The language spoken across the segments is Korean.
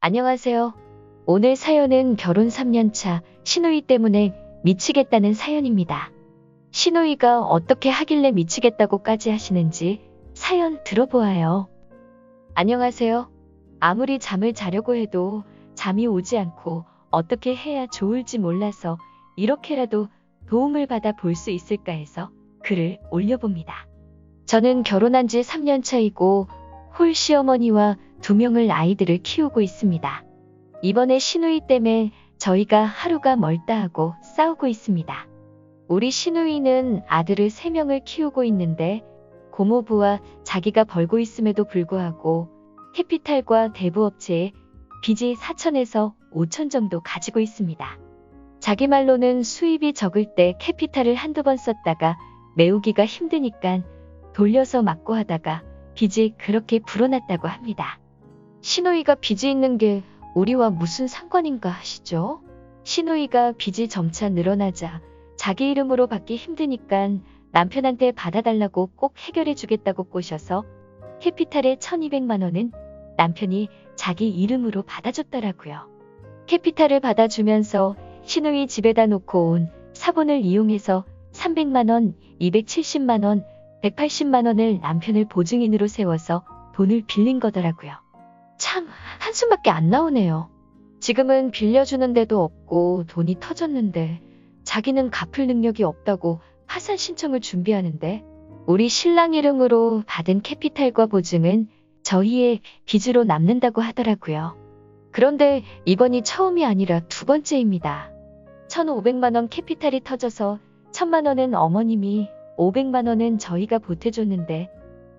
안녕하세요. 오늘 사연은 결혼 3년 차 시누이 때문에 미치겠다는 사연입니다. 시누이가 어떻게 하길래 미치겠다고까지 하시는지 사연 들어보아요. 안녕하세요. 아무리 잠을 자려고 해도 잠이 오지 않고 어떻게 해야 좋을지 몰라서 이렇게라도 도움을 받아 볼 수 있을까 해서 글을 올려봅니다. 저는 결혼한 지 3년 차이고 홀 시어머니와 2명의 아이들을 키우고 있습니다. 이번에 시누이 때문에 저희가 하루가 멀다 하고 싸우고 있습니다. 우리 시누이는 아들을 3명을 키우고 있는데 고모부와 자기가 벌고 있음에도 불구하고 캐피탈과 대부업체에 빚이 4천에서 5천 정도 가지고 있습니다. 자기 말로는 수입이 적을 때 캐피탈을 한두 번 썼다가 메우기가 힘드니까 돌려서 막고 하다가 빚이 그렇게 불어났다고 합니다. 시누이가 빚이 있는 게 우리와 무슨 상관인가 하시죠? 시누이가 빚이 점차 늘어나자 자기 이름으로 받기 힘드니까 남편한테 받아달라고 꼭 해결해 주겠다고 꼬셔서 캐피탈의 1200만 원은 남편이 자기 이름으로 받아줬더라고요. 캐피탈을 받아주면서 시누이 집에다 놓고 온 사본을 이용해서 300만 원, 270만 원, 180만 원을 남편을 보증인으로 세워서 돈을 빌린 거더라고요. 참 한숨밖에 안 나오네요. 지금은 빌려주는 데도 없고 돈이 터졌는데 자기는 갚을 능력이 없다고 파산 신청을 준비하는데 우리 신랑 이름으로 받은 캐피탈과 보증은 저희의 빚으로 남는다고 하더라고요. 그런데 이번이 처음이 아니라 2번째입니다. 1,500만 원 캐피탈이 터져서 1,000만 원은 어머님이 500만 원은 저희가 보태줬는데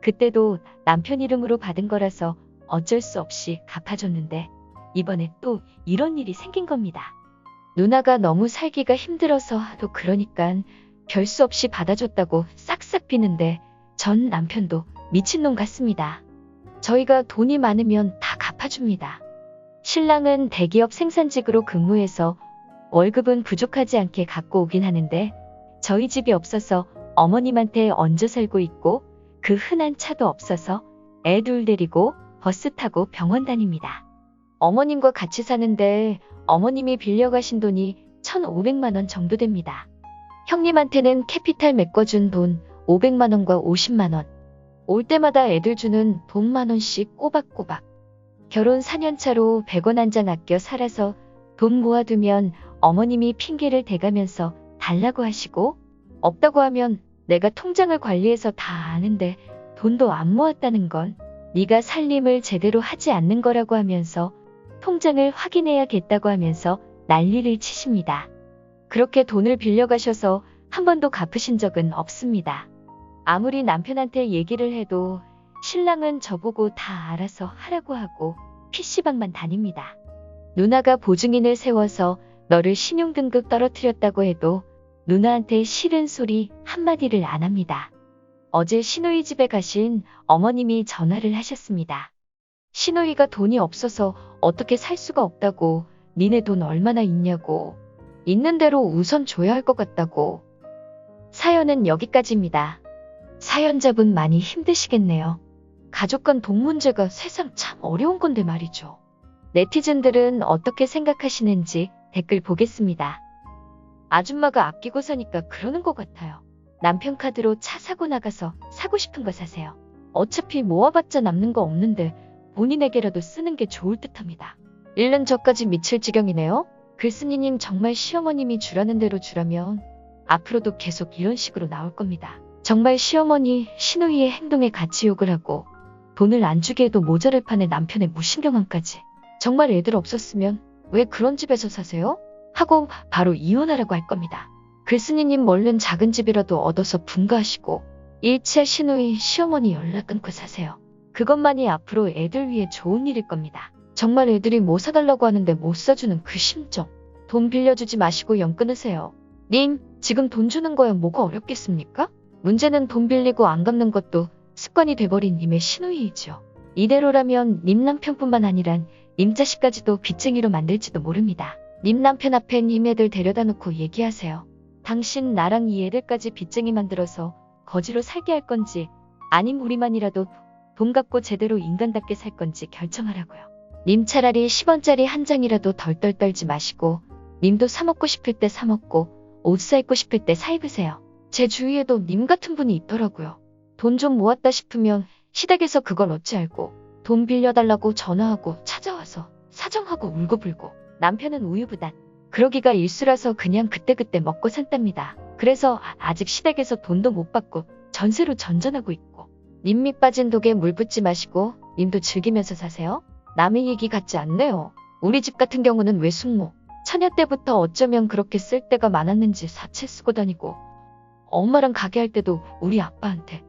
그때도 남편 이름으로 받은 거라서 어쩔 수 없이 갚아줬는데 이번에 또 이런 일이 생긴 겁니다. 누나가 너무 살기가 힘들어서 하도 그러니까 별 수 없이 받아줬다고 싹싹 비는데 전 남편도 미친놈 같습니다. 저희가 돈이 많으면 다 갚아줍니다. 신랑은 대기업 생산직으로 근무해서 월급은 부족하지 않게 갖고 오긴 하는데 저희 집이 없어서 어머님한테 얹어 살고 있고 그 흔한 차도 없어서 애 둘 데리고 버스 타고 병원 다닙니다. 어머님과 같이 사는데 어머님이 빌려가신 돈이 1,500만 원 정도 됩니다. 형님한테는 캐피탈 메꿔준 돈 500만 원과 50만 원. 올 때마다 애들 주는 돈 10,000원씩 꼬박꼬박. 결혼 4년 차로 100원 한 장 아껴 살아서 돈 모아두면 어머님이 핑계를 대가면서 달라고 하시고 없다고 하면 내가 통장을 관리해서 다 아는데 돈도 안 모았다는 건 네가 살림을 제대로 하지 않는 거라고 하면서 통장을 확인해야겠다고 하면서 난리를 치십니다. 그렇게 돈을 빌려가셔서 한 번도 갚으신 적은 없습니다. 아무리 남편한테 얘기를 해도 신랑은 저보고 다 알아서 하라고 하고 PC방만 다닙니다. 누나가 보증인을 세워서 너를 신용등급 떨어뜨렸다고 해도 누나한테 싫은 소리 한마디를 안 합니다. 어제 시누이 집에 가신 어머님이 전화를 하셨습니다. 시누이가 돈이 없어서 어떻게 살 수가 없다고 니네 돈 얼마나 있냐고 있는 대로 우선 줘야 할 것 같다고. 사연은 여기까지입니다. 사연자분 많이 힘드시겠네요. 가족 간 돈 문제가 세상 참 어려운 건데 말이죠. 네티즌들은 어떻게 생각하시는지 댓글 보겠습니다. 아줌마가 아끼고 사니까 그러는 것 같아요. 남편 카드로 차 사고 나가서 사고 싶은 거 사세요. 어차피 모아봤자 남는 거 없는데 본인에게라도 쓰는 게 좋을 듯합니다. 잃는 저까지 미칠 지경이네요. 글쓴이님 정말 시어머님이 주라는 대로 주라면 앞으로도 계속 이런 식으로 나올 겁니다. 정말 시어머니 시누이의 행동에 같이 욕을 하고 돈을 안 주게 해도 모자랄 판에 남편의 무신경함까지. 정말 애들 없었으면 왜 그런 집에서 사세요? 하고 바로 이혼하라고 할 겁니다. 글쓴이님 얼른 작은 집이라도 얻어서 분가하시고 1차 시누이 시어머니 연락 끊고 사세요. 그것만이 앞으로 애들 위해 좋은 일일 겁니다. 정말 애들이 뭐 사달라고 하는데 못 사주는 그 심정. 돈 빌려주지 마시고 연 끊으세요. 님, 지금 돈 주는 거야 뭐가 어렵겠습니까? 문제는 돈 빌리고 안 갚는 것도 습관이 돼버린 님의 시누이이죠. 이대로라면 님 남편뿐만 아니라 님 자식까지도 빚쟁이로 만들지도 모릅니다. 님 남편 앞에 님 애들 데려다 놓고 얘기하세요. 당신 나랑 이 애들까지 빚쟁이 만들어서 거지로 살게 할 건지 아님 우리만이라도 돈 갚고 제대로 인간답게 살 건지 결정하라고요. 님 차라리 10원짜리 한 장이라도 덜덜 떨지 마시고 님도 사 먹고 싶을 때 사 먹고 옷 사 입고 싶을 때 사 입으세요. 제 주위에도 님 같은 분이 있더라고요. 돈 좀 모았다 싶으면 시댁에서 그걸 어찌 알고 돈 빌려달라고 전화하고 찾아와서 사정하고 울고불고 남편은 우유부단. 그러기가 일수라서 그냥 그때그때 먹고 산답니다. 그래서 아직 시댁에서 돈도 못 받고 전세로 전전하고 있고. 님 밑 빠진 독에 물 붓지 마시고 님도 즐기면서 사세요. 남의 얘기 같지 않네요. 우리 집 같은 경우는 외숙모. 처녀 때부터 어쩌면 그렇게 쓸 데가 많았는지 사채 쓰고 다니고 엄마랑 가게 할 때도 우리 아빠한테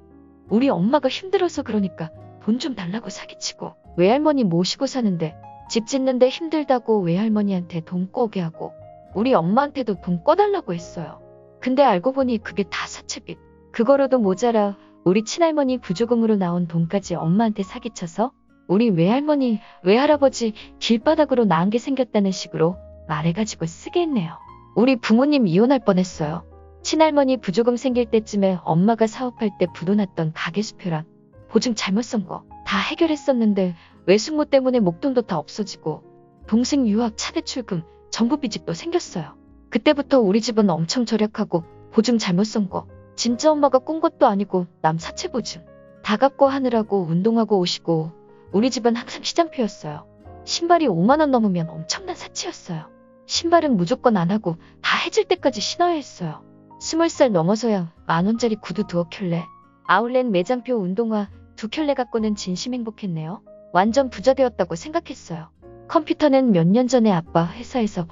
우리 엄마가 힘들어서 그러니까 돈 좀 달라고 사기치고 외할머니 모시고 사는데 집 짓는데 힘들다고 외할머니한테 돈 꿔오게 하고 우리 엄마한테도 돈 꿔달라고 했어요. 근데 알고 보니 그게 다 사채빚. 그거로도 모자라 우리 친할머니 부조금으로 나온 돈까지 엄마한테 사기쳐서 우리 외할머니, 외할아버지 길바닥으로 나은 게 생겼다는 식으로 말해가지고 쓰게 했네요. 우리 부모님 이혼할 뻔했어요. 친할머니 부조금 생길 때쯤에 엄마가 사업할 때 부도났던 가게 수표랑 보증 잘못 쓴 거 다 해결했었는데 외숙모 때문에 목돈도 다 없어지고 동생 유학 차 대출금 전부 빚이 또 생겼어요. 그때부터 우리 집은 엄청 절약하고 보증 잘못 쓴 거 진짜 엄마가 꾼 것도 아니고 남 사채 보증 다 갚고 하느라고 운동하고 오시고 우리 집은 항상 시장표였어요. 신발이 5만 원 넘으면 엄청난 사치였어요. 신발은 무조건 안 하고 다 해질 때까지 신어야 했어요. 20살 넘어서야 10,000원짜리 구두 두어 켤레, 아울렛 매장표 운동화 2켤레 갖고는 진심 행복했네요. 완전 부자 되었다고 생각했어요. 컴퓨터는 몇 년 전에 아빠 회사에서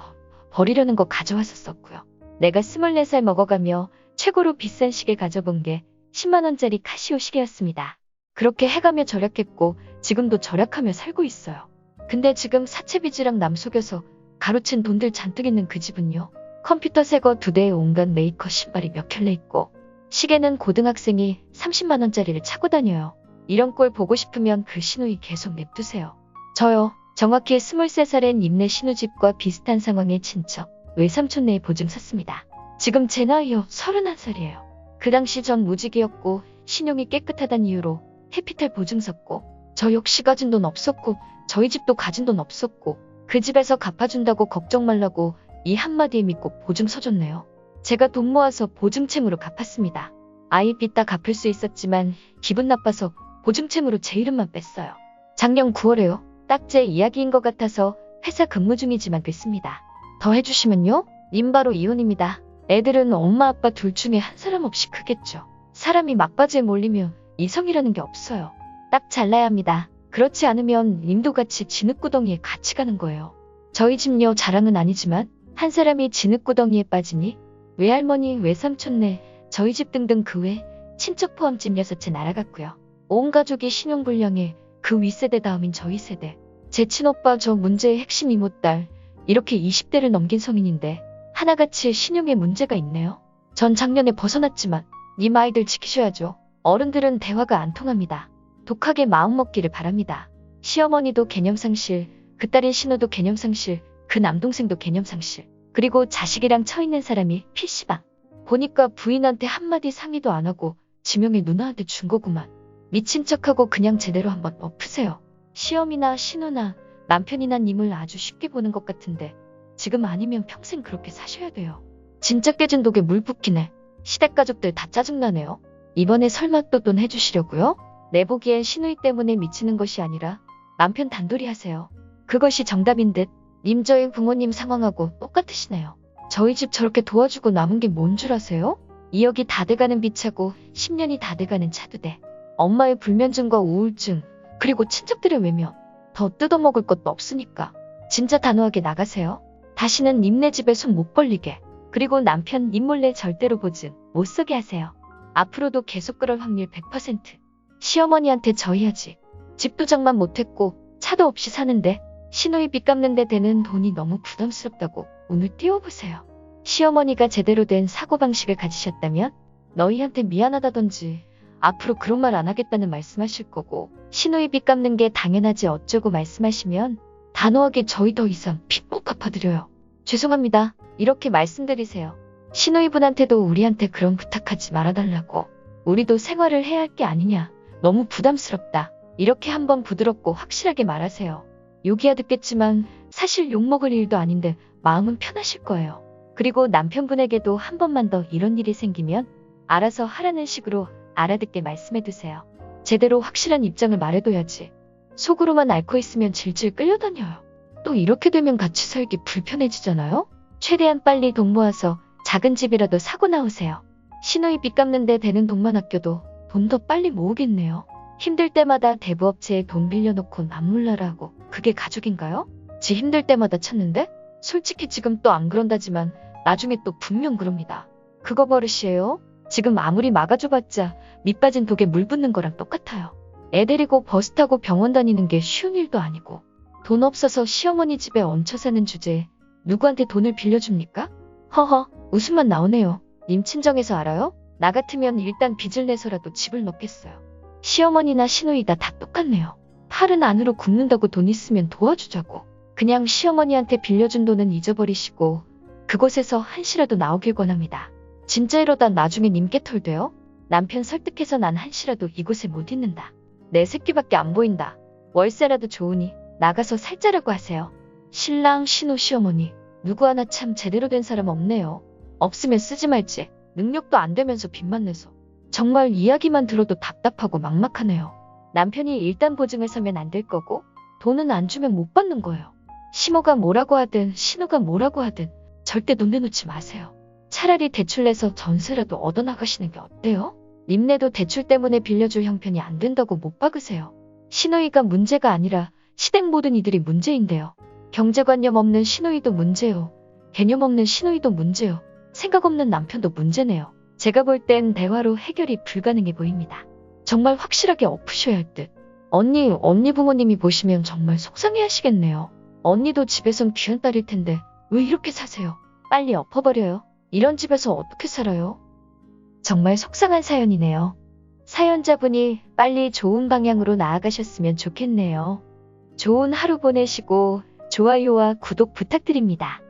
버리려는 거 가져왔었고요. 내가 24살 먹어가며 최고로 비싼 시계 가져본 게 10만 원짜리 카시오 시계였습니다. 그렇게 해가며 절약했고 지금도 절약하며 살고 있어요. 근데 지금 사채빚이랑 남 속여서 가로챈 돈들 잔뜩 있는 그 집은요. 컴퓨터 새거 2대에 온갖 메이커 신발이 몇 켤레 있고 시계는 고등학생이 30만 원짜리를 차고 다녀요. 이런 꼴 보고 싶으면 그 시누이 계속 냅두세요. 저요. 정확히 23살엔 님네 시누집과 비슷한 상황의 친척, 외삼촌네의 보증 샀습니다. 지금 제 나이요 31살이에요. 그 당시 전 무직이었고 신용이 깨끗하단 이유로 해피탈 보증 샀고 저 역시 가진 돈 없었고 저희 집도 가진 돈 없었고 그 집에서 갚아준다고 걱정 말라고 이 한마디에 믿고 보증 서줬네요. 제가 돈 모아서 보증채무로 갚았습니다. 아이 빚 다 갚을 수 있었지만 기분 나빠서 보증채무로 제 이름만 뺐어요. 작년 9월에요. 딱 제 이야기인 것 같아서 회사 근무 중이지만 뺐습니다. 더 해주시면요? 님 바로 이혼입니다. 애들은 엄마 아빠 둘 중에 한 사람 없이 크겠죠. 사람이 막바지에 몰리면 이성이라는 게 없어요. 딱 잘라야 합니다. 그렇지 않으면 님도 같이 진흙구덩이에 같이 가는 거예요. 저희 집요 자랑은 아니지만 한 사람이 진흙구덩이에 빠지니 외할머니, 외삼촌네, 저희 집 등등 그 외 친척 포함 집 6채 날아갔고요. 온 가족이 신용불량해 그 윗세대 다음인 저희 세대. 제 친오빠 저 문제의 핵심 이모딸 이렇게 20대를 넘긴 성인인데 하나같이 신용에 문제가 있네요. 전 작년에 벗어났지만 님 아이들 지키셔야죠. 어른들은 대화가 안 통합니다. 독하게 마음먹기를 바랍니다. 시어머니도 개념상실, 그 딸인 신우도 개념상실, 그 남동생도 개념상실. 그리고 자식이랑 처있는 사람이 PC방. 보니까 부인한테 한마디 상의도 안 하고 지명에 누나한테 준 거구만. 미친 척하고 그냥 제대로 한번 엎으세요. 시어미나 신우나 남편이나 님을 아주 쉽게 보는 것 같은데 지금 아니면 평생 그렇게 사셔야 돼요. 진짜 깨진 독에 물 붓기네. 시댁 가족들 다 짜증나네요. 이번에 설마 또 돈 해주시려고요? 내 보기엔 신우이 때문에 미치는 것이 아니라 남편 단돌이 하세요. 그것이 정답인 듯. 님 저희 부모님 상황하고 똑같으시네요. 저희 집 저렇게 도와주고 남은 게 뭔 줄 아세요? 2억이 다 돼가는 빚차고 10년이 다 돼가는 차두대. 엄마의 불면증과 우울증, 그리고 친척들의 외면. 더 뜯어먹을 것도 없으니까. 진짜 단호하게 나가세요. 다시는 님네 집에 손 못 벌리게. 그리고 남편 님 몰래 절대로 보증 못 서게 하세요. 앞으로도 계속 그럴 확률 100%. 시어머니한테 저희 아직 집 도장만 못했고 차도 없이 사는데 시누이 빚 갚는데 되는 돈이 너무 부담스럽다고 운을 띄워보세요. 시어머니가 제대로 된 사고방식을 가지셨다면 너희한테 미안하다던지 앞으로 그런 말 안 하겠다는 말씀하실 거고 시누이 빚 갚는 게 당연하지 어쩌고 말씀하시면 단호하게 저희 더 이상 빚 못 갚아드려요. 죄송합니다. 이렇게 말씀드리세요. 시누이분한테도 우리한테 그런 부탁하지 말아달라고. 우리도 생활을 해야 할 게 아니냐. 너무 부담스럽다. 이렇게 한번 부드럽고 확실하게 말하세요. 욕이야 듣겠지만 사실 욕먹을 일도 아닌데 마음은 편하실 거예요. 그리고 남편분에게도 한 번만 더 이런 일이 생기면 알아서 하라는 식으로 알아듣게 말씀해두세요. 제대로 확실한 입장을 말해둬야지. 속으로만 앓고 있으면 질질 끌려다녀요. 또 이렇게 되면 같이 살기 불편해지잖아요? 최대한 빨리 돈 모아서 작은 집이라도 사고 나오세요. 신우이 빚 갚는데 되는 돈만 아껴도 돈 더 빨리 모으겠네요. 힘들 때마다 대부업체에 돈 빌려놓고 남몰라라 하고 그게 가족인가요? 지 힘들 때마다 찾는데? 솔직히 지금 또 안 그런다지만 나중에 또 분명 그럽니다. 그거 버릇이에요? 지금 아무리 막아줘봤자 밑 빠진 독에 물 붓는 거랑 똑같아요. 애 데리고 버스 타고 병원 다니는 게 쉬운 일도 아니고 돈 없어서 시어머니 집에 얹혀 사는 주제에 누구한테 돈을 빌려줍니까? 허허, 웃음만 나오네요. 님 친정에서 알아요? 나 같으면 일단 빚을 내서라도 집을 넣겠어요. 시어머니나 시누이다 다 똑같네요. 팔은 안으로 굽는다고 돈 있으면 도와주자고. 그냥 시어머니한테 빌려준 돈은 잊어버리시고 그곳에서 한시라도 나오길 권합니다. 진짜 이러다 나중에 님께 털돼요? 남편 설득해서 난 한시라도 이곳에 못 있는다. 내 새끼밖에 안 보인다. 월세라도 좋으니 나가서 살자라고 하세요. 신랑, 신우, 시어머니 누구 하나 참 제대로 된 사람 없네요. 없으면 쓰지 말지. 능력도 안 되면서 빚만 내서. 정말 이야기만 들어도 답답하고 막막하네요. 남편이 일단 보증을 서면 안 될 거고 돈은 안 주면 못 받는 거예요. 시모가 뭐라고 하든 신우가 뭐라고 하든 절대 돈 내놓지 마세요. 차라리 대출 내서 전세라도 얻어나가시는 게 어때요? 님네도 대출 때문에 빌려줄 형편이 안 된다고 못 박으세요. 시누이가 문제가 아니라 시댁 모든 이들이 문제인데요. 경제관념 없는 시누이도 문제요. 개념 없는 시누이도 문제요. 생각 없는 남편도 문제네요. 제가 볼 땐 대화로 해결이 불가능해 보입니다. 정말 확실하게 엎으셔야 할 듯. 언니 부모님이 보시면 정말 속상해 하시겠네요. 언니도 집에선 귀한 딸일 텐데 왜 이렇게 사세요? 빨리 엎어버려요. 이런 집에서 어떻게 살아요? 정말 속상한 사연이네요. 사연자분이 빨리 좋은 방향으로 나아가셨으면 좋겠네요. 좋은 하루 보내시고 좋아요와 구독 부탁드립니다.